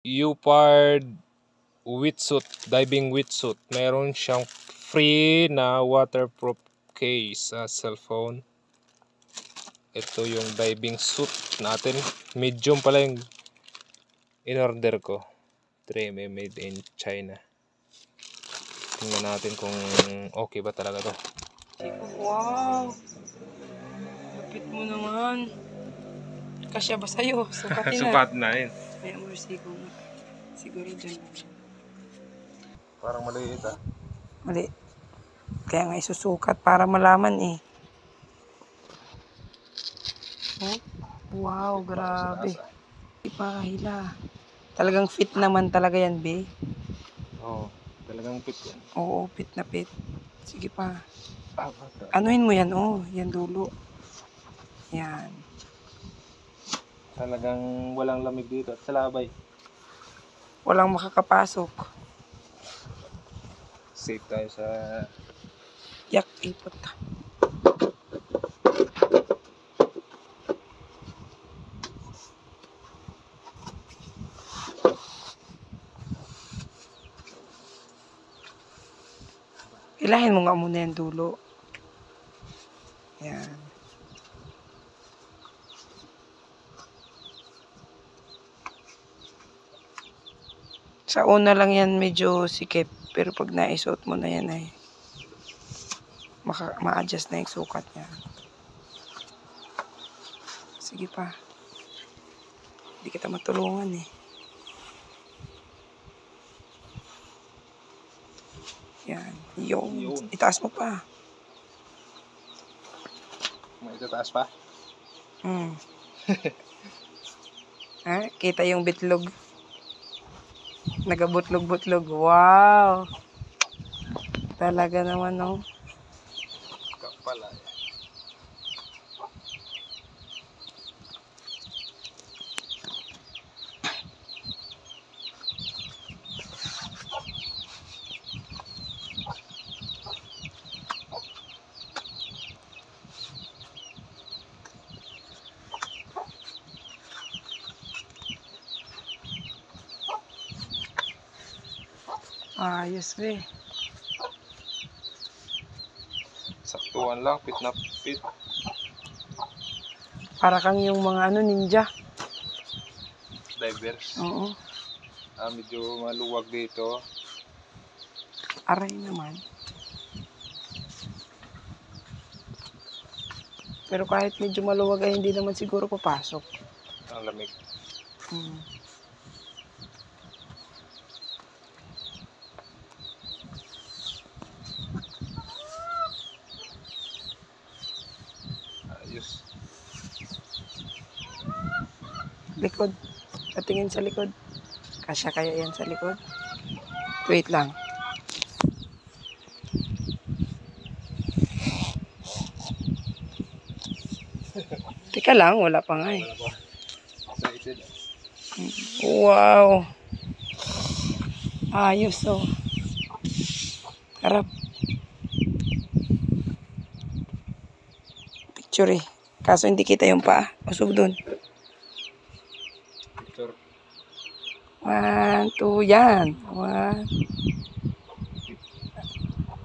Leopard wetsuit, diving wetsuit. Meron siyang free na waterproof case sa cellphone. Ito yung diving suit natin. Medium pala yung in-order ko. 3mm made in China. Tingnan natin kung okay ba talaga to. Wow! Lapit mo naman. Kasya ba sa'yo? Sukatin na. Sukat na yun. May amorsigo na. Siguro dyan. Parang maliit ah. Mali. Kaya nga isusukat para malaman eh. Oh? Wow, grabe. Ipahila. Talagang fit naman talaga yan, be. Oo, talagang fit yan. Oo, fit na fit. Sige pa. Anuhin mo yan, oh. Yan dulo. Yan. Talagang walang lamig dito at sa labay. Walang makakapasok. Safe tayo sa... Yak, ipot. Ilahin mo nga muna yung dulo. Yan. Sa una lang yan medyo sikip. Pero pag naisuot mo na yan ay ma-adjust na yung sukat niya. Sige pa. Hindi kita matulungan eh. Yan. Yun. Itaas mo pa. May itataas pa? Ha? Kita yung bitlog. Nagabutlog-butlog. Wow! Talaga naman, no? Kapal ah. Ayos, be. Saktuan lang, fit na fit. Para kang yung mga ninja. Divers. Oo. Medyo maluwag dito. Aray naman. Pero kahit medyo maluwag ay hindi naman siguro papasok. Ang lamig. Ayos. Likod. Patingin sa likod. Kasya kaya yan sa likod? Wait lang. Teka lang, wala pa nga eh. Excited. Wow! Ayos oh. Harap. Picture eh. Kaso hindi kita yung paa. Usog dun. Picture. 1, 2, yan. 1,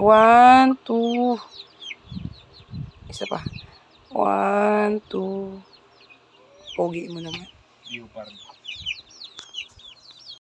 1, 2. Isa pa. 1, 2. Pogi mo naman. Leopard.